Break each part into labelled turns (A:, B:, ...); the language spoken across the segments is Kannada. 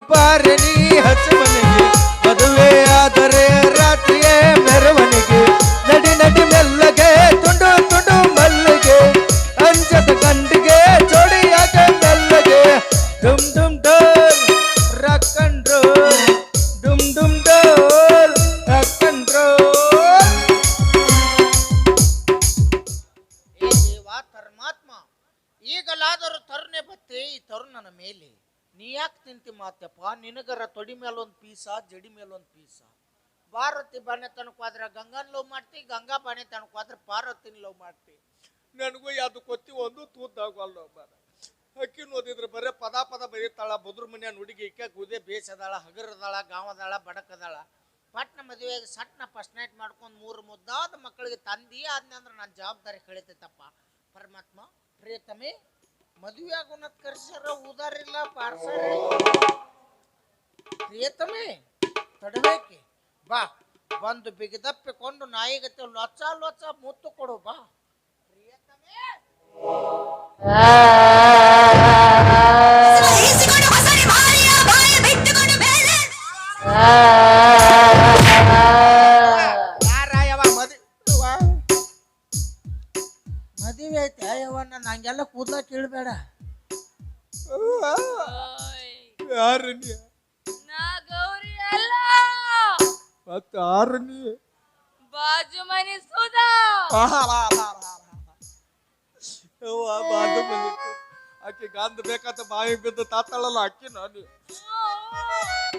A: ಬಾರಣಿ ಹಸುವನಿಗೆ ಮದುವೆ ಆದರೆ ರಾತ್ರಿಯೇ ಮೆರವಣಿಗೆ ನಡಿ ನಡಿ ಮೆಲ್ಲಗೆ ತುಂಡು ತುಂಡು ಮಲ್ಲಿಗೆ ಅಂಜದ ಗಂಡಿಗೆ ಜೋಡಿಯಾಗ ಮೆಲ್ಲಗೆ ಡುಮ್ ಡುಮ್ ಡೋಲ್ ರಾಕ್ ಅಂಡ್ ರೋಲ್ ಡುಮ್ ಡುಮ್ ಡೋಲ್ ರಾಕ್ ಅಂಡ್ ರೋಲ್.
B: ಏ ದೇವ ಪರಮಾತ್ಮ, ಈಗಲಾದರೂ ತರುಣೆ ಬತ್ತೆ ಈ ತರುಣನ ಮೇಲೆ. ನೀ ಯಾಕೆ ತಿಂತಿ ಮಾತಪ್ಪ? ನಿನಗರ ತೊಡಿ ಮೇಲೊಂದು ಪೀಸ, ಜಡಿ ಮೇಲೊಂದು ಪೀಸ. ಪಾರ್ವತಿ ಬಾಣೆ ತನಕ ಹೋದ್ರೆ ಗಂಗನ್ ಲವ್ ಮಾಡ್ತಿ, ಗಂಗಾ ಬಾಣೆ ತನಕ ಹೋದ್ರೆ ಪಾರ್ವತಿನ ಲವ್ ಮಾಡ್ತಿ. ನನಗೂ ಯಾವ್ದು ಕೊತ್ತಿ ಒಂದು ತೂದ್ದಾಗಲ್ಲ ಬಾರ. ಅಕ್ಕಿ ಓದಿದ್ರೆ ಬರೇ ಪದ ಪದ ಬರೀತಾಳ. ಬುದ್ರ ಮನ್ಯಾನ ಹುಡುಗಿ ಇಕ್ಕ ಗುದೆ ಬೇಸದಾಳ, ಹಗರದಾಳ, ಗಾವದಾಳ, ಬಡಕದಾಳ. ಪಟ್ನ ಮದುವೆಗೆ ಸಟ್ನ ಫಸ್ಟ್ ನೈಟ್ ಮಾಡ್ಕೊಂಡು 3 ಮುದ್ದಾದ ಮಕ್ಕಳಿಗೆ ತಂದಿ ಆದ್ನಂದ್ರೆ ನನ್ನ ಜವಾಬ್ದಾರಿ ಕಳಿತೈತಪ್ಪ. ಪರಮಾತ್ಮ ಪ್ರಿಯತಮೆ, ಮದುವೆ ಆಗೋನತ್ ಕರ್ಸ್ಯಾರ, ಉದಾರಿಲ್ಲ ಪಾರ್ಸರ. ಪ್ರಿಯತಮೆ ತಡಬೇಕೆ ಬಾ, ಬಂದು ಬಿಗಿದಪ್ಪಿಕೊಂಡು ನಾಯಿಗತ್ತೆ ಲೊಚ್ಚ ಲೊಚ್ಚ ಮುತ್ತು ಕೊಡು ಬಾ. ಪ್ರಿಯತಮೆ ಮದುವೆ ಐತೆ ಅಯ್ಯವ್ವ, ನಂಗೆಲ್ಲ ಕೂದ್ಲ ಕೇಳಬೇಡ.
A: ಯಾರನಿ
C: ನಾ ಗೌರಿ ಅಲ್ಲ,
A: ಮತ್ತ ಯಾರನಿ?
C: ಬಾಜು ಮನಿ ಸುಧಾ.
A: ಆಕಿ ಗಂಧ ಬೇಕಂತ ಬಾಯಿ ಬಿದ್ದು ತಾತಾಳಲ್ಲ ಅಕ್ಕಿ ನಾನು.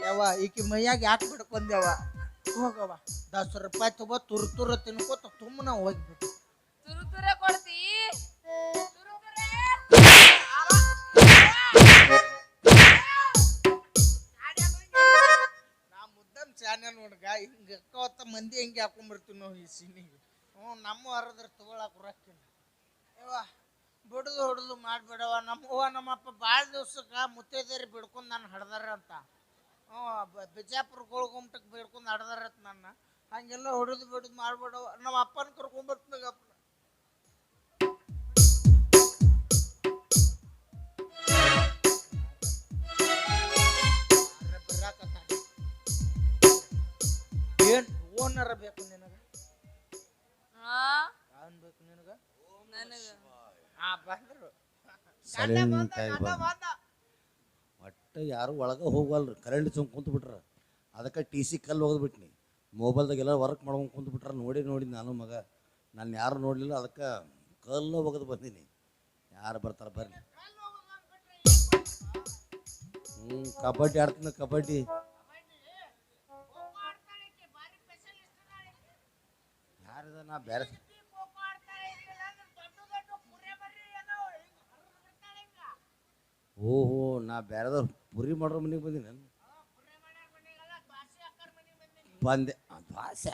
B: ಯವ್ವ ಈಕಿ ಮೈಯಾಗ ಯಾಕೆ ಬಿಡ್ಕೊಂಡ್ಯವ? ಹೋಗವ 10 ರೂಪಾಯಿ ತಗೋ, ತುರು ತುರು ತಿನ್ಕೋತ ಸುಮ್ಮನೆ ಹೋಗ್ಬಿಟ್ಟು.
C: ತುರುತುರೆ ಕೊಡ್ತಿ? ತುರುತುರೆ?
B: ನಾ ಮುದ್ದನ್ ಚಾನೆ ನೋಡ್ಗ ಹಿಂಗ ಅಕ್ಕವತ್ತ ಮಂದಿ ಹೆಂಗೆ ಹಾಕೊಂಡ್ಬಿಡ್ತೀವಿ ನಾವು ಈ ಸೀನಿಗೆ. ನಮ್ಮ ಹರದ್ರ ತಗೊಳಕ್ ರೊಕ್ಕಿಲ್ಲ. ಯವ್ವ ಬಿಡುದು ಹೊಡುದು ಮಾಡ್ಬಿಡವ. ನಮ್ಮವ್ವ ನಮ್ಮಪ್ಪ ಭಾಳ ದಿವ್ಸಕ್ಕೆ ಮುತ್ತೈದೇರಿ ಬಿಡ್ಕೊಂಡು ನಾನು ಹಡ್ದಾರ ಅಂತ. ಬಿಜಾಪುರ ಗೋಳ್ಗುಮಟಕ್ಕೆ ಬಿಡ್ಕೊಂಡು ಹಡ್ದಾರತ್ ನನ್ನ. ಹಂಗೆಲ್ಲ ಹೊಡೆದು ಬಿಡುದು ಮಾಡ್ಬಿಡವ. ನಮ್ಮ ಅಪ್ಪನ ಕರ್ಕೊಂಡ್ಬರ್ತೀನಗಪ್ಪ. ಏನ್ ಓನರ ಬೇಕು ನಿನಗ? ಯಾವನ್ ಬೇಕು ನಿನಗ?
C: ನನಗ
B: ಬಂದ್ರು
D: ಒಟ್ಟು ಯಾರು ಒಳಗೆ ಹೋಗಲ್ರಿ, ಕರೆಂಟ್ ಸುಮ್ ಕುಂತು ಬಿಟ್ರ. ಅದಕ್ಕೆ TC ಕಲ್ಲು ಹೋಗ್ಬಿಟ್ನಿ. ಮೊಬೈಲ್ದಾಗೆಲ್ಲ ವರ್ಕ್ ಮಾಡ್ಕೊಂಡು ಕುಂತು ಬಿಟ್ರ. ನೋಡಿ ನಾನು ಮಗ, ನಾನು ಯಾರು ನೋಡಲಿಲ್ಲ. ಅದಕ್ಕೆ ಕಲ್ಲು ಹೋಗೋದು ಬಂದೀನಿ. ಯಾರು ಬರ್ತಾರೆ ಬರ್ರಿ. ಕಬಡ್ಡಿ ಆಡ್ತೀನಿ, ಕಬಡ್ಡಿ. ಯಾರಿದ? ನಾ ಬೇರೆ ಓಹೋ, ನಾ ಬೇರೆದವ್ರು ಪುರಿ ಮಾಡ್ರ ಮನೆಗೆ ಬಂದೀನಿ. ನಾನು ಬಂದೆ. ದ್ವಾಸೆ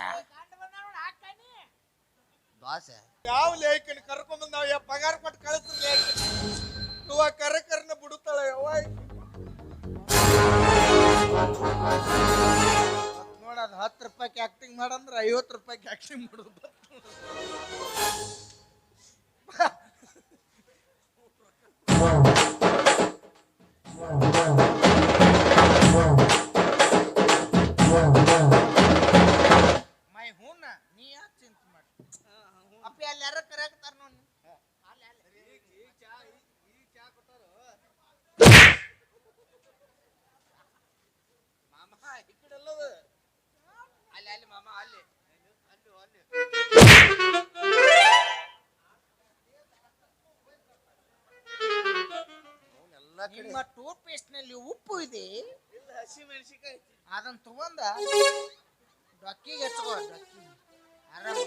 D: ದ್ವಾಸೆ
A: ಯಾವ ಲೇಖನ ಕರ್ಕೊಂಡ್ ನಾವ್ ಪಗಾರ ಕೊಟ್ಟು ಕಳಿಸ್ತೀವಿ. ಕರಕರನ ಬಿಡುತ್ತಾಳ ಯವ್ವ.
B: ನೋಡೋದು 10 ರೂಪಾಯಿಗೆ ಆಕ್ಟಿಂಗ್ ಮಾಡಂದ್ರೆ 50 ರೂಪಾಯಿಗೆ ಆಕ್ಟಿಂಗ್ ಮಾಡೋದು. ಮೈ ಹೂನ ನೀ ಯಾಕೆ ಚಿಂತೆ ಮಾಡಿ ಅಪ್ಪ ಅಲ್ಲಿ ಯಾರ ಕರೆಯಾಕ್ತಾರ ನೋಡಿ. ಮಾಮ ಈ ಕಡೆ ಅಲ್ಲದ ಅಲ್ಲಿ ಅಲ್ಲಿ ಮಾಮ ಅಲ್ಲಿ ಅಲ್ಲಿ ಅಲ್ಲಿ ನಿಮ್ಮ ಟೂತ್ ಪೇಸ್ಟ್ ನಲ್ಲಿ ಉಪ್ಪು ಇದೆ, ಹಸಿ ಮೆಣಸಿನಕಾಯಿ ಅದನ್ನ ತಗೊಂಡ ಡೊಕ್ಕಿಗೆ ಹಚ್ಕೋ. ಡೊಕ್ಕಿ ಆರಾಮ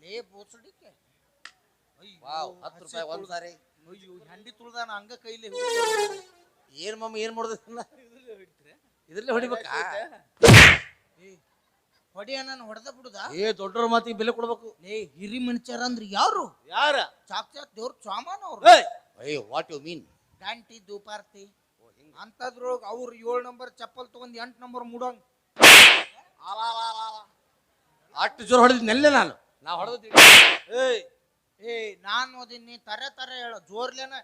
B: ಲೇ ಬೋಸಡಿಕೆ.
D: 10 ರೂಪಾಯಿ ಒಂದು ಸಾರಿ.
B: ಅಯ್ಯೋ ಹಂಡಿ ತುಳ್ದಾನ ಹಂಗ ಕೈಲಿ.
D: ಏನು ಮಮ್ಮ ಏನು ಮಾಡೋದು? ಇದ್ರಲ್ಲೇ ಹೊಡಿಬೇಕಾ?
B: ಹೊಡಿಯ ನಾನು ಹೊಡೆದ ಬಿಡುದ?
D: ದೊಡ್ಡವ್ರ ಮಾತಿಗೆ ಬೆಲೆ ಕೊಡ್ಬೇಕು.
B: ಹಿರಿ ಮನುಷ್ಯರ ಅಂದ್ರೆ ಯಾರು?
D: ಯಾರ?
B: ಸಾಕ್ಷಾತ್ ದೇವ್ರ ಸಾಮಾನು ಅವ್ರು.
D: What you mean?
B: ಗಂಟಿ ದೂಪಾರ್ತಿ ಅಂತದ್ರೊಳಗ ಅವ್ರು 7 ನಂಬರ್ ಚಪ್ಪಲ್ ತಗೊಂಡ್ 8 ನಂಬರ್ ಮುಡಂಗ್.
D: ಅಷ್ಟು ಜೋರ್ ಹೊಡೆದಿದ್ನೆಲ್ಲ ನಾನು. ನಾ ಹೊಡೆದ
B: ನಾನು ಓದಿನಿ ತರ ತರ ಹೇಳೋ ಜೋರ್ಲೇನ.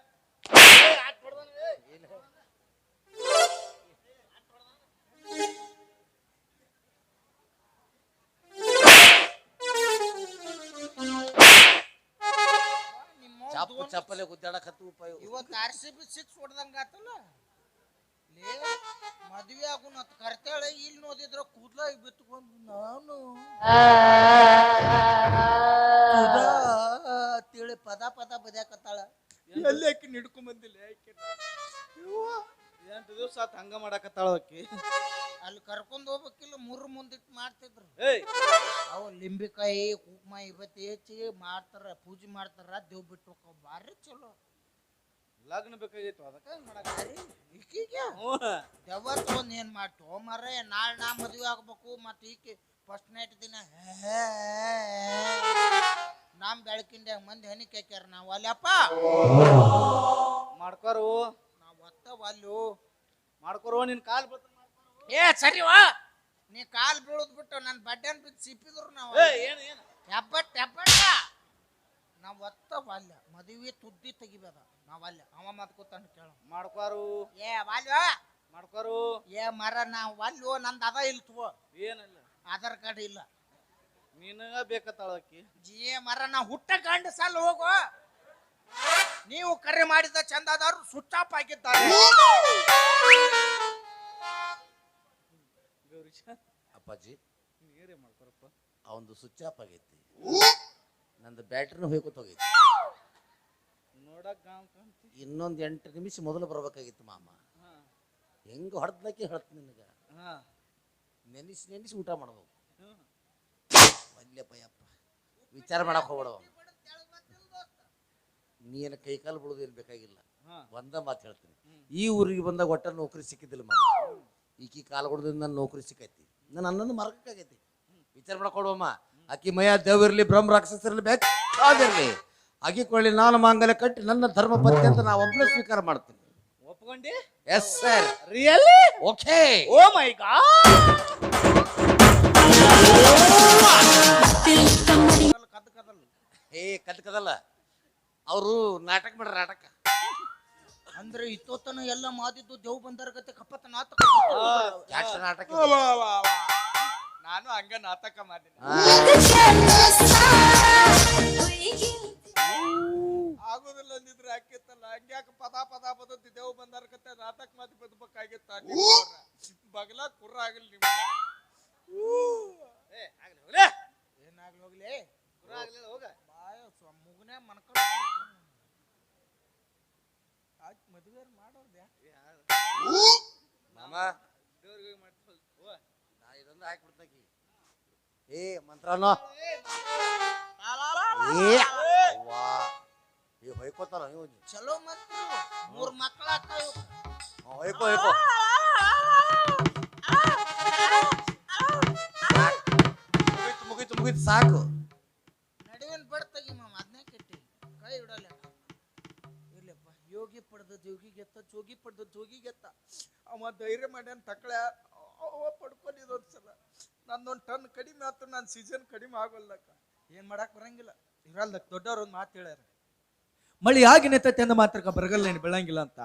D: ಚಪ್ಪಲೆ ಗುದ್ದಾಡಕ್ ಹತ್ತು ರೂಪಾಯಿ
B: ಇವತ್ತು RCB 6 ಹೊಡ್ದಂಗ ಆತಲ್ಲ ಲೇ ಮದ್ವೆ ಆಗುನ ಅಂತ ಕರ್ತಾಳೆ ಇಲ್ಲಿ ನೋಡಿದ್ರ ಕೂದ್ಲ ಬಿತ್ಕೊಂಡು ನಾನು ತಿಳಿ ಪದ ಬದ್ಯಾಕತ್ತಾಳ
A: ಎಲ್ಲಿ ಆಕಿ ನಿಡ್ಕೊಂಡ್ ಬಂದಿಲ್ಲ ಆಕಿ
E: 8 ದಿವಸ ಆತ ಹಂಗ ಮಾಡಾಕತ್ತಾಳ ಆಕಿ
B: ಅಲ್ಲಿ ಕರ್ಕೊಂಡ್ ಹೋಗ್ಬೇಕಿಲ್ಲ ಮೂರು ಮುಂದಿಟ್ಟು ಮಾಡ್ತಿದ್ರು
E: ಏಯ್
B: ಅವು ಲಿಂಬಿಕಾಯಿ ಕುಕ್ಮ ಇವತ್ತು ಹೆಚ್ಚಿ ಮಾಡ್ತಾರ ಪೂಜೆ ಮಾಡ್ತಾರ ದೇವ್ ಬಿಟ್ಟು ಹೋಗೋ ಭಾರಿ ಚಲೋ
E: ಲಗ್ನ ಬೇಕಾಗಿತ್ತು ಅದಕ್ಕ ಹಂಗ್ ಮಾಡಾಕತ್ತಾಳ.
B: ಈಕಿಗೆ ದೆವ್ವ ತಗೊಂಡ್ ಏನ್ ಮಾಡ್ತು ಮರ ನಾಳೆ ನಾ ಮದ್ವೆ ಆಗ್ಬೇಕು ಮತ್ತೆ ಈಕೆ ಫಸ್ಟ್ ನೈಟ್ ದಿನ ನಾಮ್ ಬೆಳಕಿಂದ ಮಂದಿ ಹನಿ ಕೇಕ್ಯಾರ ನಾವು ಅಲ್ಲಪ್ಪ
E: ಮಾಡ್ಕೋರು
B: ನಾವ್ ಒತ್ತವಲ್ಲು
E: ಮಾಡ್ಕೋರು ನಿನ್ ಕಾಲ್ ಬೀಳ್ತಾವ
B: ಏ ಸರಿವಾ ನೀ ಕಾಲ್ ಬೀಳದ್ ಬಿಟ್ಟು ನನ್ ಬಡ್ಡೆನ್ ಬಿದ್ದು ಸಿಪ್ಪಿದ್ರು ನಾವು
E: ಏನು
B: ಹೆಬ್ಬಟ್ ನಾವ್ ಒತ್ತವಲ್ಲ ಮದುವೆ ತುದ್ದಿ ತೆಗಿಬೇದ ನಾವಲ್ಲ ಅವ ಮಾತು ಕೂತಾನ ಕೇಳ
E: ಮಾಡ್ಕೋರು
B: ಏ ವಾಲ್ವ
E: ಮಾಡ್ಕೋರು
B: ಏ ಮರ ನಾವ್ ವಾಲ್ವ ನಂದ್ ಅದ ಇಲ್ತವ
E: ಏನಿಲ್ಲ
B: ಆಧಾರ್ ಕಾರ್ಡ್ ಇಲ್ಲ
E: ನಿನಗ ಬೇಕತ್ತಾಳ ಆಕಿ
B: ಏ ಮರ ನಾ ಹುಟ್ಟ ಗಂಡ ಸಾಲ ಹೋಗು ನೀವು ಕರೆ ಮಾಡಿದ ಚಂದಾದಾರು ಸ್ವಿಚ್ ಆಫ್ ಆಗಿದ್ದಾರೆ
E: ಗೌರೀಶ
D: ಅಪ್ಪಾಜಿ
E: ನೀರೇ ಮಾಡ್ಕೊರಪ್ಪ
D: ಅವಂದು ಸ್ವಿಚ್ ಆಫ್ ಆಗೈತಿ ನಂದು ಬ್ಯಾಟ್ರಿನೂ ಹೋಯ್ಕೊತ ಹೋಗೈತಿ
E: ನೋಡಕ್ ಗಾಂವ್ ಕಾಣ್ತಿ
D: ಇನ್ನೊಂದು 8 ನಿಮಿಷ ಮೊದಲು ಬರ್ಬೇಕಾಗಿತ್ತು ಮಾಮ
E: ಹಾ
D: ಹೆಂಗ ಹೊಡೆದ್ಲಕ್ಕೆ ಹೇಳ್ತೀನಿ ನಿನಗ
E: ಹಾ
D: ನೆನಿಸಿ ಊಟ ಮಾಡ್ಬೇಕು
E: ಹ್ಮ್.
D: ಅಲ್ಲಪ್ಪ ಯಪ್ಪ ವಿಚಾರ ಮಾಡಕ್ ಹೋಗ್ಬೇಡವ ನೀನು ಕೈಕಾಲು ಬಿಡೋದು ಏನು ಬೇಕಾಗಿಲ್ಲ
E: ಹಾ
D: ಒಂದ ಮಾತು ಹೇಳ್ತೀನಿ ಈ ಊರಿಗೆ ಬಂದಾಗ ಒಟ್ಟ ನೌಕರಿ ಸಿಕ್ಕಿದ್ದಿಲ್ಲ ಮಾಮ ಈಕಿ ಕಾಲು ಹೊಡೆದಿಂದ ನನ್ನ ನೌಕರಿ ಸಿಕ್ಕೈತಿ ನಾನು ಅನ್ನೊಂದು ಮಾರ್ಗಕ್ಕಾಗೈತಿ ವಿಚಾರ ಮಾಡಕ್ ಕೊಡುವಮ್ಮ ಆಕಿ ಮಯ ದೇವಿರ್ಲಿ ಬ್ರಹ್ಮ ರಾಕ್ಷಸರಿರ್ಲಿ ಬೇಕಾದಿರ್ಲಿ ಆಕಿ ಕೊಳ್ಳಿ ನಾನು ಮಾಂಗಲ್ಯ ಕಟ್ಟಿ ನನ್ನ ಧರ್ಮ ಪತ್ನಿ ಅಂತ ನಾ ಒಬ್ಬನೇ ಸ್ವೀಕಾರ ಮಾಡ್ತೀನಿ
E: ಒಪ್ಕೊಂಡಿ
D: ಎಸ್ ಸರ್
E: ರಿಯಲಿ
D: ಓಕೆ
E: ಓ ಮೈ ಗಾಡ್
D: ಏ ಕದಲ್ಲ ಅವರು ನಾಟಕ ಮಾಡ್ರ ನಾಟಕ
B: ಅಂದ್ರೆ ಇತ್ತೋತನ ಎಲ್ಲ ಮಾದಿದ್ದು ದೇವ್ ಬಂದರ ಗತೆ ಕಪ್ಪತ್ತ ನಾಟಕ
D: ಯಾಕೆ ನಾಟಕ
A: ನಾನು ಹಂಗ ನಾಟಕ ಮಾಡಿನಿ ಆಗೋದಿಲ್ಲ ಅಂದಿದ್ರೆ ಹಾಕಿತ್ತಲ್ಲ ಹಂಗ್ಯಾಕ ಪದ ದೇವ್ ಬಂದಾರ ಕತೆ ನಾಟಕ ಮಾತಿ ಬದ್ಬೇಕಾಗಿತ್ತ ಬಗಲ ಕುರ್ರ ಆಗಲಿ ನಿಮ್ಗೆ
E: ಏ ಆಗ್ಲಿ ಹೋಗ್ಲೇ
B: ಏನಾಗ್ಲಿ ಹೋಗ್ಲಿ
E: ಪುರ ಆಗ್ಲಿಲ್ಲ ಹೋಗ
B: ಬಾಯ ಮುಗನೆ ಮನ್ಕೊಂಡು ಆಯ್ತು ಮದುವೆ ಮಾಡೋದು
D: ಮಾಮ
E: ದೇವ್ರಿಗೆ ಹೋಗಿ ಮಾಡ್ತೀವಿ ಓ
D: ನಾ ಇದೊಂದು ಹಾಕ್ಬಿಡ್ತಾಕಿ ಏ ಮಂತ್ರನೋ ಏ ಅವ್ವಾ ಈ ಹೊಯ್ಕೋತಾರ ನೀವು
B: ಚಲೋ ಮತ್ತು 3 ಮಕ್ಕಳ ಆಗ್ತಾವ
D: ಹೊಯ್ಕೋ ಹೊಯ್ಕೋ ಮುಗೀತು ಸಾಕು
B: ನಡುವಿನ ಬಡ್ ತೆಗಿ ಮಾಮ ಅದನ್ನೇ ಕೆಟ್ಟಿ ಕೈ ಇಡಲ್ಲ ಇರ್ಲಪ್ಪ ಯೋಗಿ ಪಡೆದ ಜೋಗಿ ಗೆತ್ತ ಜೋಗಿ ಪಡೆದ ಜೋಗಿ ಗೆತ್ತ
A: ಅವ ಧೈರ್ಯ ಮಾಡ್ಯಾನ ತಕ್ಕಳ ಅವ ಪಡ್ಕೊಂಡಿದ್ ಒಂದ್ಸಲ ನಂದೊಂದು ಟನ್ ಕಡಿಮೆ ಆತು ನನ್ನ ಸೀಸನ್ ಕಡಿಮೆ ಆಗೋಲ್ಲಕ್ಕ
B: ಏನ್ ಮಾಡಕ್ ಬರಂಗಿಲ್ಲ ಇರಲ್ದ ದೊಡ್ಡವ್ರ ಒಂದು ಮಾತು ಹೇಳ್ಯಾರ
A: ಮಳಿ ಆಗಿ ನಿಂತೈತೆ ಅಂದ ಮಾತ್ರಕ್ಕ ಬರಗಲ್ಲ ನೀನು ಬೆಳಂಗಿಲ್ಲ ಅಂತ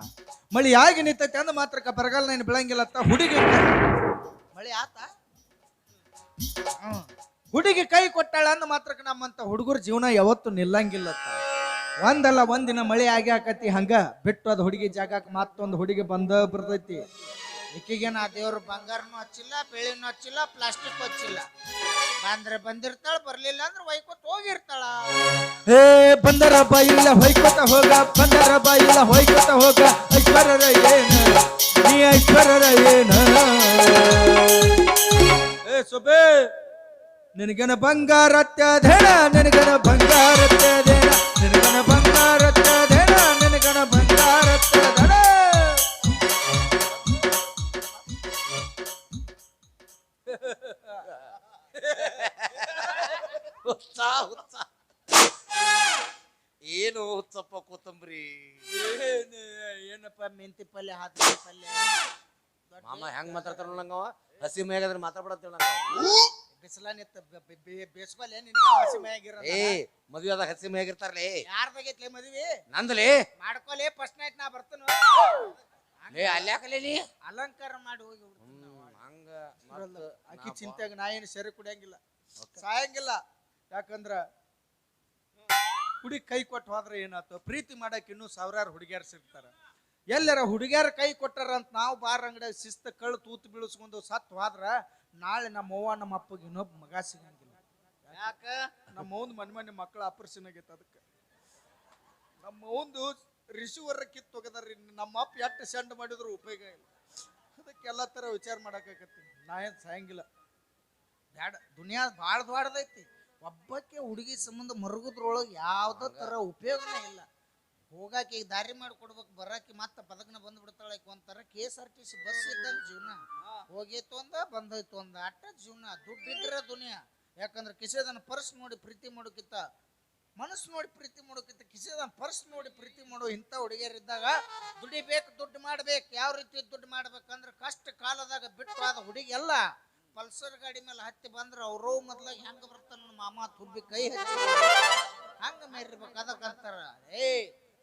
A: ಮಳಿ ಆಗಿ ನಿಂತೈತೆ ಅಂದ ಮಾತ್ರಕ್ಕ ಬರಗಲ್ಲ ನೀನು ಬೆಳಂಗಿಲ್ಲ ಅಂತ
B: ಮಳೆ ಆತ
A: ಹುಡುಗಿ ಕೈ ಕೊಟ್ಟಾಳ ಅಂದ ಮಾತ್ರಕ್ಕ ನಮ್ಮಂತ ಹುಡುಗರ ಜೀವನ ಯಾವತ್ತು ನಿಲ್ಲಂಗಿಲ್ಲ ಅಂತ ಒಂದಲ್ಲ ಒಂದಿನ ಮಳೆ ಆಗಿ ಆಕತಿ ಹಂಗ ಬಿಟ್ಟು ಅದ್ ಹುಡುಗಿ ಜಾಗಕ್ಕೆ ಮತ್ತೊಂದು ಹುಡುಗಿ ಬರ್ತೈತಿ
B: ಈಕಿಗೆ ನಾ ದೇವ್ರ ಬಂಗಾರನು ಹಚ್ಚಿಲ್ಲ ಬೆಳ್ಳಿನೂ ಹಚ್ಚಿಲ್ಲ ಪ್ಲಾಸ್ಟಿಕ್ ಹಚ್ಚಿಲ್ಲ ಬಂದ್ರೆ ಬಂದಿರ್ತಾಳ ಬರ್ಲಿಲ್ಲ ಅಂದ್ರೆ ಒಯ್ಕೊತ್ ಹೋಗಿರ್ತಾಳ
A: ಹೇ ಬಂದರ ಬಾಯಿಲ್ಲ ಹೊಯ್ಕೊತ ಹೋಗ ಬಂದರ ಬಾಯಿಲ್ಲ ಹೊಯ್ಕೊತ ಹೋಗ ಐಶ್ವರ್ಯರ ಏನ ನೀ ಐಶ್ವರ್ಯರ ಏನ ಏ ಸೊಬೆ ನಿನಗನ ಬಂಗಾರತ್ಯಧೇನ ನಿನಗನ ಬಂಗಾರತ್ಯಧೇನ ನಿನಗನ ಬಂಗಾರತ್ಯಧೇನ ನಿನಗನ ಬಂಗಾರತ್ಯಧೇನ
D: ಹುಚ್ಚ ಏನು ಹುಚ್ಚಪ್ಪ ಕೊತ್ತಂಬರಿ
B: ಏನಪ್ಪ ಮೆಂತಿ ಪಲ್ಯ ಹಾಕಿ ಪಲ್ಯ
D: ಮಾಮ ಹೆಂಗ್ ಮಾತಾಡ್ತಾರ ನಂಗವ ಹಸಿ ಮೇಗಾದ್ರೆ ಮಾತಾಡ್ಬಿಡತ್ತೇಳ
B: ಬಿಸಿಲ ನಿತ್ತ ಬೇಸ್ಕೊಲೆ ನಿನಗೆ ಹಸಿ ಮೈಯಾಗಿರ
D: ಏ ಮದುವೆದಾಗ ಹಸಿ ಮೇಗಿರ್ತಾರಲೇ
B: ಯಾರ್ದಾಗೈತ್ಲೆ ಮದ್ವಿ
D: ನಂದಲೇ
B: ಮಾಡ್ಕೊಲೆ ಫಸ್ಟ್ ನೈಟ್ ನಾ ಬರ್ತೇನೆ
D: ಏ ಅಲ್ಯಾಕಲೇ
B: ಅಲಂಕಾರ ಮಾಡಿ ಹೋಗಿ
D: ಹಂಗ
B: ಆಕಿ ಚಿಂತೆಗ ನಾ ಏನು ಸೆರೆ ಕುಡಿಯಂಗಿಲ್ಲ ಸಾಯಂಗಿಲ್ಲ ಯಾಕಂದ್ರ
A: ಹುಡುಗಿ ಕೈ ಕೊಟ್ಟು ಹೋದ್ರೆ ಏನಾಯ್ತು? ಪ್ರೀತಿ ಮಾಡಕ್ಕೆ ಇನ್ನೂ ಸಾವಿರಾರು ಹುಡುಗಿಯರು ಸಿಗ್ತಾರ. ಎಲ್ಲರ ಹುಡುಗಿಯರ ಕೈ ಕೊಟ್ಟಾರ ಅಂತ ನಾವು ಬಾರ್ ಅಂಗಡಿಯಾಗ ಶಿಸ್ತ ಕಳ್ಳು ತೂತು ಬೀಳಿಸ್ಕೊಂಡು ಸತ್ತು ಹೋದ್ರ ನಾಳೆ ನಮ್ಮ ಅವ್ವ ನಮ್ಮ ಅಪ್ಪಗೆ ಇನ್ನೊಬ್ಬ ಮಗ ಸಿಗಂಗಿಲ್ಲ.
B: ಯಾಕ
A: ನಮ್ಮ ಅವ್ನ ಮನೆ ಮಕ್ಕಳ ಆಪರೇಷನ್ ಆಗೈತೆ. ಅದಕ್ಕೆ ನಮ್ಮ ಅವ್ದು ರಿಸೀವರ್ ಕಿತ್ತು ಹೋಗದಾರ್ರಿ. ನಮ್ಮ ಅಪ್ಪ ಎಷ್ಟು ಸೆಂಡ್ ಮಾಡಿದ್ರು ಉಪಯೋಗ ಇಲ್ಲ. ಅದಕ್ಕೆ ಎಲ್ಲ ಥರ ವಿಚಾರ ಮಾಡಾಕತ್ತಿ. ನಾ ಏನು ಸಾಯಂಗಿಲ್ಲ. ಬ್ಯಾಡ, ದುನಿಯಾ ಭಾಳ ದೊಡ್ಡದೈತಿ. ಒಬ್ಬಕ್ಕೆ ಹುಡುಗಿ ಸಂಬಂಧ ಮರುಗುದ್ರೊಳಗೆ ಯಾವುದೇ ಥರ ಉಪಯೋಗನೇ ಇಲ್ಲ. ಹೋಗಾಕಿ ಈಗ ದಾರಿ ಮಾಡಿಕೊಡ್ಬೇಕು, ಬರಾಕಿ ಮತ್ತೆ ಪದಕನ ಬಂದ್ಬಿಡ್ತಾಳೆ. ಒಂಥರ KSRTC ಬಸ್ ಇದ್ದಂಗೆ ಜೀವನ. ಹೋಗೈತು ಒಂದ ಬಂದೈತು ಒಂದ ಅಟ್ಟ ಜೀವನ. ದುಡ್ಡಿದ್ರೆ ದುನಿಯಾ. ಯಾಕಂದ್ರೆ ಕಿಸೆದನ್ನ ಪರ್ಸ್ ನೋಡಿ ಪ್ರೀತಿ ಮಾಡೋಕ್ಕಿಂತ, ಮನಸ್ಸು ನೋಡಿ ಪ್ರೀತಿ ಮಾಡೋಕ್ಕಿಂತ ಕಿಸೆದನ್ನ ಪರ್ಸ್ ನೋಡಿ ಪ್ರೀತಿ ಮಾಡೋ ಇಂಥ ಹುಡುಗಿಯರಿದ್ದಾಗ ದುಡಿಬೇಕು, ದುಡ್ಡು ಮಾಡ್ಬೇಕು. ಯಾವ ರೀತಿ ದುಡ್ಡು ಮಾಡ್ಬೇಕಂದ್ರೆ ಕಷ್ಟ ಕಾಲದಾಗ ಬಿಟ್ಟು ಆದ ಹುಡುಗಿ ಎಲ್ಲ ಪಲ್ಸರ್ ಗಾಡಿ ಮೇಲೆ ಹತ್ತಿ ಬಂದ್ರೆ ಅವ್ರು ಮೊದ್ಲಾಗ ಹೆಂಗ ಬರ್ತಾನ ಮಾಮ ತುಬ್ಬಿ ಕೈ ಹಚ್ಚಿ ಹಂಗ ಮೇರಿರ್ಬೇಕು. ಅದಕ್ಕಂತಾರ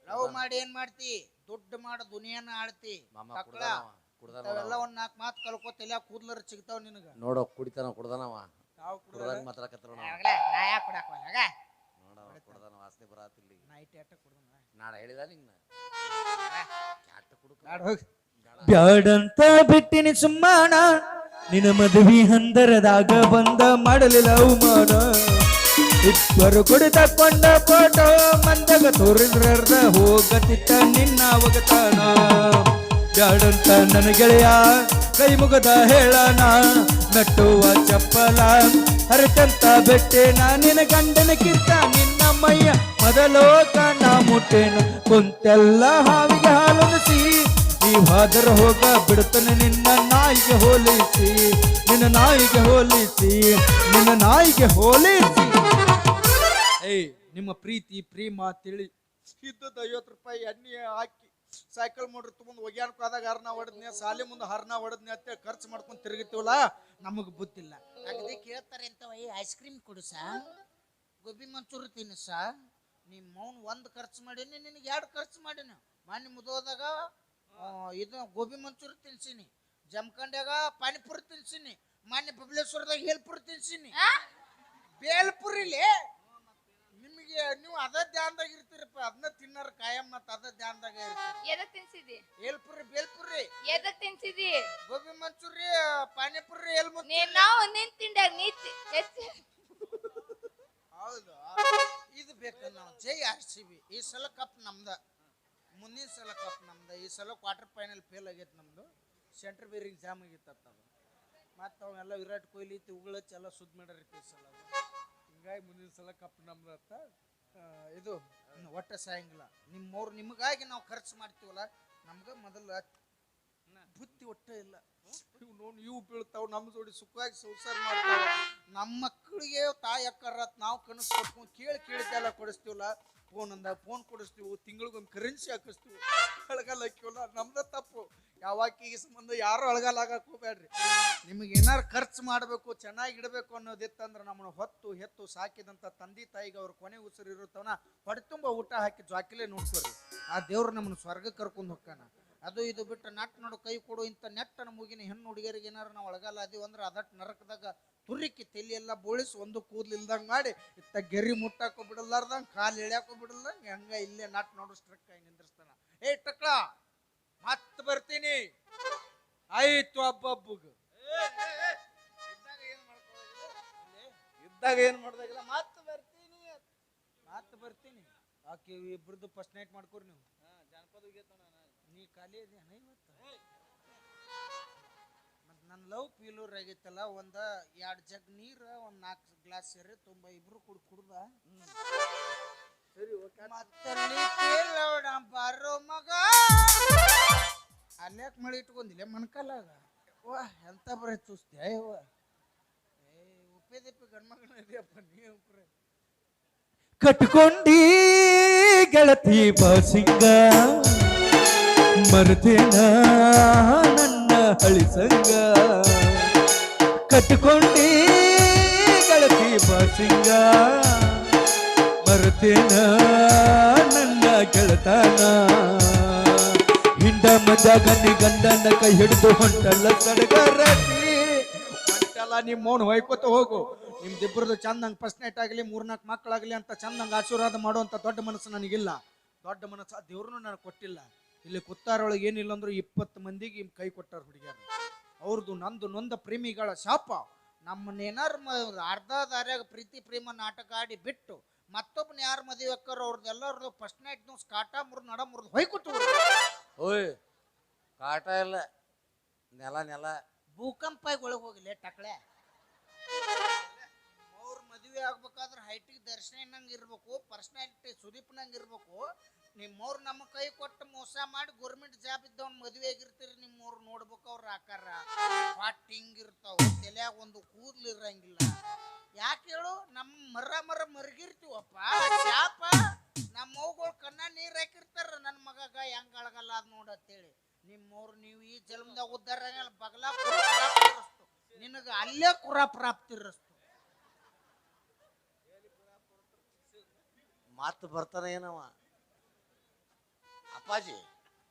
A: ಲವ್ ಮಾಡಿ ಏನ್ ಮಾಡ್ತಿ? ದುಡ್ಡು ಮಾಡ ದುನಿಯಾನ ಆಡ್ತಿ. ಮಕ್ಕಳ ಅವೆಲ್ಲ ಒಂದ್ 4 ಮಾತು ಕಲ್ಕೋತ ಎಲ್ಲ ಕೂದ್ಲರ್ ಸಿಗ್ತಾವ ನಿನಗ.
D: ನೋಡೋ ಕುಡಿತಾನ ಕುಡ್ದಾನವ
A: ನಾವು
D: ಕುಡ್ದಾಗ ಮಾತಾಡಕತ್ತಾರ ಕುಡ್ದಾನ ವಾಸನೆ ಬರಾತಿಲ್ಲ.
A: ನೈಟ್ ಎಟ್ಟ ಕುಡ್ದ
D: ನಾಳೆ ಹೇಳಿದ ನಿಂಗ
A: ಬ್ಯಾಡಂತ ಬಿಟ್ಟಿನಿ ಸುಮ್ಮಾನ, ನಿನ್ನ ಮದುವೆ ಹಂದರದಾಗ ಬಂದ ಮಾಡಲಿಲ್ಲ ಅವಮಾನ. ಇಬ್ಬರು ಕುಡಿತಕೊಂಡ ಫೋಟೋ ಮಂದಾಗ ತೋರಿದ್ರದ ಹೋಗತಿತ್ತ ನಿನ್ನ ಅವಗತಾನ. ಬ್ಯಾಡಂತ ನನ್ನ ಗೆಳೆಯ ಕೈ ಮುಗದ ಹೇಳನ, ಮೆಟ್ಟುವ ಚಪ್ಪಲ ಹರಕಂತ ಬೆಟ್ಟೆನ ನಿನ್ನ ಗಂಡನ ಕಿತ್ತ ನಿನ್ನ ಮೈಯ ಮೊದಲೋಕ ನಾ ಮುಟ್ಟೇನ. ಕುಂತೆಲ್ಲ ಹಾವಿಗೆ ಹಾಲುಣಿಸಿ ಈ ಹಾದರ ಹೋಗ ಬಿಡ್ತಾನೆ ನಿನ್ನ ನಾಯಿಗೆ ಹೋಲಿಸಿ, ನಿನ್ನ ನಾಯಿಗೆ ಹೋಲಿಸಿ, ನಿನ್ನ ನಾಯಿಗೆ ಹೋಲಿಸಿ. ನಿಮ್ಮ ಪ್ರೀತಿ ಪ್ರೇಮ ತಿಳಿ ಇದ್ದದ್ದು 50 ರೂಪಾಯಿ ಎಣ್ಣೆ ಹಾಕಿ ಸೈಕಲ್ ಮೋಟ್ರ್ ತಗೊಂಡು ಒಗ್ಯಾನಕ್ಕೆ ಆದಾಗ ಹರ್ನ ಹೊಡೆದ್ನೆ, ಸಾಲಿ ಮುಂದೆ ಹರ್ನ ಹೊಡೆದ್ನೆ ಅಂತ ಖರ್ಚು ಮಾಡ್ಕೊಂಡು ತಿರುಗಿತೀವಲ್ಲ, ನಮಗೆ ಗೊತ್ತಿಲ್ಲ.
B: ಅಗದಿ ಕೇಳ್ತಾರೆ ಅಂತ ಐಸ್ ಕ್ರೀಮ್ ಕೊಡು ಸಾ, ಗೋಬಿ ಮಂಚೂರಿ ತಿನ್ನಿಸ. ನಿಮ್ಮ ಮೌನ್ 1 ಖರ್ಚು ಮಾಡೀನಿ, ನಿನಗೆ 2 ಖರ್ಚು ಮಾಡೀನಿ. ಮೊನ್ನೆ ಮುದೋದಾಗ ಇದು ಗೋಬಿ ಮಂಚೂರಿ ತಿನ್ಸಿನಿ, ಜಮಖಂಡ್ಯಾಗ ಪಾನಿಪುರಿ ತಿನ್ಸಿನಿ, ಮೊನ್ನೆ ಬಬಲೇಶ್ವರದಾಗ ಹೇಲ್ಪುರಿ ತಿನ್ಸಿನಿ. ಬೇಲ್ಪುರಿಲಿ ನಿಮಗೆ ನೀವು ಅದ ಧ್ಯಾನದಾಗ ಇರ್ತೀರಪ್ಪ, ಅದನ್ನ ತಿನ್ನಾರ ಕಾಯಂ ಮತ್ತ ಅದ ಧ್ಯಾನದಾಗ ಇರ್ತೀರಿ.
C: ಎದಕ್ ತಿನ್ಸಿದಿ?
B: ಹೇಲ್ಪುರಿ ಬೇಲ್ಪುರಿ.
C: ಎದಕ್ ತಿನ್ಸಿದಿ?
B: ಗೋಬಿ ಮಂಚೂರಿ ಪಾನಿಪುರಿ
C: ನಾವು ನಿನ್ ತಿಂಡ್ಯಾಗ
B: ಹೌದು. ಇದು ಬೇಕು ನಾವು ಜೈ RCB. ಈ ಸಲ ಕಪ್ ನಮ್ದ, ಮುಂದಿನ ಸಲ ಕಪ್ ನಮ್ದ. ಈ ಸಲ ಕ್ವಾರ್ಟರ್ ಫೈನಲ್ ಫೇಲ್ ಆಗೈತೆ ನಮ್ದು. ಸೆಂಟ್ರ್ ಬೇರಿಂಗ್ ಜಾಮ್ ಆಗಿತ್ತು ಅದು. ಮತ್ತು ಅವೆಲ್ಲ ವಿರಾಟ್ ಕೊಹ್ಲಿ ಇವುಗಳಚ್ಚ ಎಲ್ಲ ಸುದ್ದಿ ಮಾಡ್ಯಾರ ಈ ಸಲ. ಹಿಂಗಾಗಿ ಮುಂದಿನ ಸಲ ಕಪ್ ನಮ್ದು ಅಂತ. ಇದು ಒಟ್ಟ ಸಾಯಂಗಿಲ್ಲ. ನಿಮ್ಮವ್ರು ನಿಮಗಾಗಿ ನಾವು ಖರ್ಚು ಮಾಡ್ತೀವಲ್ಲ, ನಮ್ಗೆ ಮೊದಲು ಬುದ್ಧಿ ಒಟ್ಟ ಇಲ್ಲ. ಇವು ಬೀಳ್ತಾವ, ನಮ್ಮ ಜೋಡಿ ಸುಖವಾಗಿ ಸಂಸಾರ ಮಾಡ್ತಾವ. ನಮ್ಮ ಮಕ್ಕಳಿಗೆ ತಾಯಿ ಅಕ್ಕರತ್ ನಾವು ಕನಸು ಕಟ್ಕೊಂಡು ಕೇಳಿದ್ದೆಲ್ಲ ಕೊಡಿಸ್ತೀವಲ್ಲ. ಫೋನ್ ಕೊಡಿಸ್ತೀವಿ, ತಿಂಗಳಿಗೊಮ್ಮೆ ಕರೆನ್ಸಿ ಹಾಕಿಸ್ತೀವಿ, ಅಳಗಾಲ ಹಾಕಿವಲ್ಲ, ನಮ್ದ ತಪ್ಪು. ಯಾವಾಕಿಗೆ ಸಂಬಂಧ ಯಾರು ಅಳಗಾಲ ಆಗಕ್ಕೆ ಹೋಗ್ಬೇಡ್ರಿ. ನಿಮಗೆ ಏನಾರು ಖರ್ಚು ಮಾಡಬೇಕು, ಚೆನ್ನಾಗಿ ಇಡಬೇಕು ಅನ್ನೋದಿತ್ತಂದ್ರೆ ನಮ್ಮನ್ನು ಹೊತ್ತು ಹೆತ್ತು ಸಾಕಿದಂಥ ತಂದೆ ತಾಯಿಗೆ ಅವ್ರ ಕೊನೆ ಉಸಿರು ಇರುತ್ತವನ ಹೊಡೆ ತುಂಬ ಊಟ ಹಾಕಿ ಜಾಕಿಲೇ ನೋಡ್ಕೋರಿ. ಆ ದೇವ್ರು ನಮ್ಮನ್ನು ಸ್ವರ್ಗಕ್ಕೆ ಕರ್ಕೊಂಡು ಹೋಗ್ತಾನ. ಅದು ಇದು ಬಿಟ್ಟು ನಟ್ ನೋಡು ಕೈ ಕೊಡು ಇಂಥ ನೆಟ್ಟನ ಮುಗಿನ ಹೆಣ್ಣು ಹುಡುಗಿಯರಿಗೆ ಏನಾರು ನಾವು ಒಳಗಾಲ ಅದೀವಿ ಅಂದ್ರೆ ಅದಟ್ಟು ನರಕದಾಗ ತುರಿಕಿ ತಲೆ ಎಲ್ಲ ಬೋಳಿಸಿ ಒಂದು ಕೂದಲು ಇಲ್ದಂಗೆ ಮಾಡಿ ಇತ್ತ ಗೆರಿ ಮುಟ್ಟಾಕೋ ಬಿಡಲಾರ್ದಂಗೆ ಕಾಲು ಎಳ್ಯಾಕೋ ಬಿಡಲ್ದಂಗೆ ಹಂಗ ಇಲ್ಲೇ ನಟ್ ನೋಡು ಸ್ಟ್ರಕ್ ಆಗಿ ನಿಂದ್ರಿಸ್ತಾನ. ಟಕ್ಳ ಮತ್ತೆ ಬರ್ತೀನಿ ಆಯ್ತು. ಹಬ್ಬಬ್ಬಗ
E: ಇದ್ದಾಗ ಏನ್ ಮಾಡ್ದಾಗಿಲ್ಲ, ಮತ್ತೆ
B: ಬರ್ತೀನಿ. ಆಕೆ ಇಬ್ರದ್ದು ಫಸ್ಟ್ ನೈಟ್ ಮಾಡ್ಕೊರಿ ನೀವು.
E: ಜಾನಪದ
B: ನೀ ಖಾಲಿ ಅದೇನ ಇವತ್ತು? ಮತ್ತು ನನ್ನ ಲವ್ ಫೀಲೂರ್ ಆಗೈತಲ್ಲ, 1-2 ಜಗ್ ನೀರು 4 ಗ್ಲಾಸ್ ಸೇರಿ ತುಂಬ ಇಬ್ರು ಕುಡ್ದ ಮತ್ತಲ್ಲಿ ಕೇಳೋಣ ಬಾರೋ ಮಗ. ಅಲ್ಯಾಕೆ ಮಳೆ ಇಟ್ಕೊಂಡಿಲ್ಲ ಮಣ್ಕಾಲಾಗ? ವಾ ಎಂತ ಬರೀ ಚೂಸ್ತಿ ಅಯ್ಯವ. ಉಪ್ಪೇದಿಪ್ಪಿ ಗಂಡ್ಮಗನ ಇದೆಯಪ್ಪ ನೀವು.
A: ಕಟ್ಕೊಂಡಿ ಗೆಳತಿ ಬಾಸಿಂಗ, ಮರ್ತೇನ ನನ್ನ ಹಳಿಸಂಗ. ಕಟ್ಕೊಂಡಿ ಗೆಳತಿ ಬಾಸಿಂಗ, ಮರ್ತೇನ ನನ್ನ ಗೆಳತನ. ಹಿಂಡ ಮಜ ಗಂಡನ ಕೈ ಹಿಡಿದು ಹೊಂಟಲ್ಲ ಸಡಗರತಿ. ಹೊಂಟಲ್ಲ ನಿಮ್ಮ ಮೌನ ಹೊಯ್ಕೋತ ಹೋಗು. ನಿಮ್ದಿಬ್ಬರದು ಚಂದಂಗೆ ಫಸ್ಟ್ ನೈಟ್ ಆಗಲಿ 3-4 ಮಕ್ಕಳಾಗಲಿ ಅಂತ ಚಂದಂಗೆ ಆಶೀರ್ವಾದ ಮಾಡುವಂಥ ದೊಡ್ಡ ಮನಸ್ಸು ನನಗಿಲ್ಲ. ದೊಡ್ಡ ಮನಸ್ಸು ಆ ದೇವ್ರನ್ನೂ ನನಗೆ ಕೊಟ್ಟಿಲ್ಲ. ಇಲ್ಲಿ ಕುತ್ತಾರೊಳಗೆ ಏನಿಲ್ಲ ಅಂದ್ರು 20 ಮಂದಿಗೆ ಕೈ ಕೊಟ್ಟಾರ ಹುಡುಗಿಯರು. ಅವ್ರದ್ದು ನಂದು ನೊಂದ ಪ್ರೇಮಿಗಳ ಶಾಪ.
B: ನಮ್ಮನ್ನೇನಾರು ಅರ್ಧ ದಾರ್ಯಾಗ ಪ್ರೀತಿ ಪ್ರೇಮ ನಾಟಕ ಆಡಿ ಬಿಟ್ಟು ಮತ್ತೊಬ್ಬನ ಯಾರು ಮದುವೆ ಅಕ್ಕಾರ ಅವ್ರದ್ದೆಲ್ಲರದು ಫಸ್ಟ್ ನೈಟ್ ಕಾಟ ಮುರಿದು ನಡ ಮುರಿದು ಹೊಯ್ಕೊಟ್ಟು
D: ಓಯ್ ಕಾಟ ಇಲ್ಲ, ನೆಲ
B: ಭೂಕಂಪ ಒಳಗೆ ಹೋಗಿಲ್ಲ ಟಕಳೆ. ಅವ್ರ ಮದುವೆ ಆಗ್ಬೇಕಾದ್ರೆ ಹೈಟಿಗೆ ದರ್ಶನಂಗೆ ಇರ್ಬೇಕು, ಪರ್ಸನಾಲಿಟಿ ಸುದೀಪ್ನಂಗೆ ಇರ್ಬೇಕು. ನಿಮ್ಮವ್ರು ನಮ್ಮ ಕೈ ಕೊಟ್ಟು ಮೋಸ ಮಾಡಿ ಗೌರ್ಮೆಂಟ್ ಜಾಬ್ ಇದ್ದವ್ನ ಮದುವೆ ಆಗಿರ್ತೀರಿ. ನಿಮ್ಮವ್ರು ನೋಡ್ಬೇಕು ಅವ್ರ ಆಕಾರ ಪಾಟ್ ಹಿಂಗಿರ್ತಾವ, ತಲೆಯಾಗ ಒಂದು ಕೂದಲು ಇರಂಗಿಲ್ಲ. ಯಾಕೆ ಹೇಳು, ನಮ್ಮ ಮರ ಮರಗಿರ್ತೀವಪ್ಪ ಶಾಪ. ನಮ್ಮ ಮೌಗಳು ಕಣ್ಣ ನೀರು ಹಾಕಿರ್ತಾರ, ನನ್ನ ಮಗಗ ಹೆಂಗ ಅಳಗಲ್ಲ ಅದ್ ನೋಡತ್ತೇಳಿ. ನಿಮ್ಮವ್ರು ನೀವು ಈ ಜನ್ಮದಾಗ ಉದ್ದಾರ ಬಗಲ ನಿನಗ ಅಲ್ಲೇ ಕುರ ಪ್ರಾಪ್ತಿರಸ್ತು.
D: ಮಾತು ಬರ್ತಾನೆ ಏನವ. ಅಪ್ಪಾಜಿ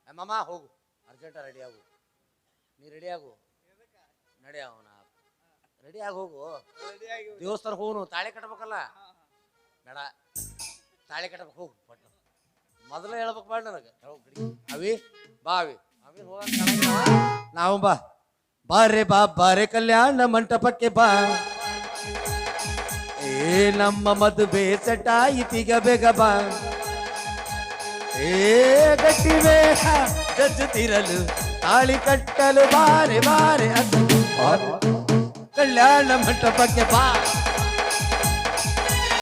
D: ಅಮ್ಮಮ್ಮ ಹೋಗು, ಅರ್ಜೆಂಟ ರೆಡಿ ಆಗು, ನೀ ರೆಡಿ ಆಗು, ನಡಿ ಅವನ ರೆಡಿ ಆಗಿ ಹೋಗು. ದೇವಸ್ಥಾನ ಹೋಗುನು, ತಾಳಿ ಕಟ್ಬೇಕಲ್ಲ. ಬೇಡ, ತಾಳಿ ಕಟ್ಬೇಕು, ಹೋಗು ಪಟ್ನ. ಮೊದಲೇ ಹೇಳ್ಬೇಕು ಬೇಡ ನನಗೆ. ಅವಿ ಬಾ, ಅವಿ ಹೋಗ ನಾವು ಬಾ ಬಾರೆ ಬಾರೆ ಕಲ್ಯಾಣ ಮಂಟಪಕ್ಕೆ ಬಾ. ಏ ನಮ್ಮ ಮದುವೆ ಸೆಟಾಯಿತೀಗ ಬೇಗ ಬಾ. ಏ ಗಟ್ಟಿವೆ ಜಜ್ಜುತ್ತಿರಲು ತಾಳಿ ಕಟ್ಟಲು ಬಾರೆ ಕಲ್ಯಾಣ ಮಂಟಪಕ್ಕೆ ಬಾ.